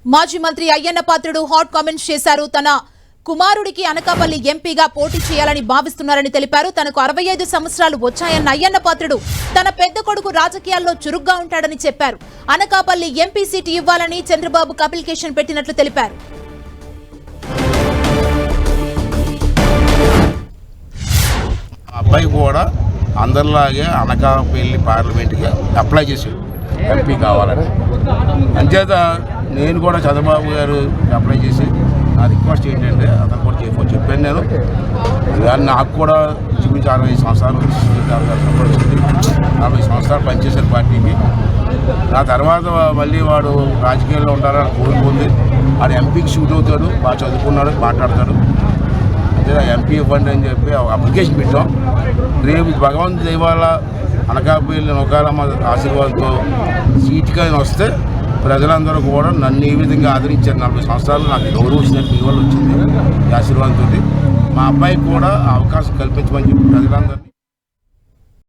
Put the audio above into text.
మాజీ మంత్రి Ayyanna Patrudu hot comments చేశారు. తన కుమారుడికి అనకాపల్లి ఎంపీగా పోటీ చేయాలని భావిస్తున్నారని తెలిపారు. తనకు 65 సంవత్సరాలు వచ్చాయన్న అయ్యన్న పాత్రుడు తన పెద్ద కొడుకు రాజకీయాల్లో చురుగ్గా ఉంటాడని చెప్పారు. అనకాపల్లి ఎంపీ సీటు ఇవ్వాలని చంద్రబాబుకు అప్లికేషన్ పెట్టినట్లు తెలిపారు. అబ్బాయి కూడా అందరిలాగే అనకాపల్లి పార్లమెంట్కి అప్లై చేశాడు ఎంపీ కావాలని. అంచేత నేను కూడా చంద్రబాబు గారు అప్లై చేసి నా రిక్వెస్ట్ ఏంటంటే అతను కూడా చెప్పాను. నేను దాన్ని నాకు కూడా చూపించి 60 సంవత్సరాలు వచ్చింది. 40 సంవత్సరాలు పనిచేశారు పార్టీకి. నా తర్వాత మళ్ళీ వాడు రాజకీయాల్లో ఉండాలని కోరుకుంది. వాడు ఎంపీకి షూట్ అవుతాడు, బాగా చదువుకున్నాడు, మాట్లాడతాడు. అంటే ఎంపీ ఇవ్వండి అని చెప్పి అప్లికేషన్ పెట్టాం. రేపు భగవంతు దైవాల అనకాపల్లి నౌకాలమ్మ ఆశీర్వాదంతో సీటుగా వస్తే ప్రజలందరూ కూడా నన్ను ఈ విధంగా ఆదరించారు. 40 సంవత్సరాలు నాకు గౌరవించినట్టు మీ వల్ల వచ్చింది ఈ ఆశీర్వాదంతో. మా అబ్బాయికి కూడా అవకాశం కల్పించమని చెప్పి ప్రజలందరినీ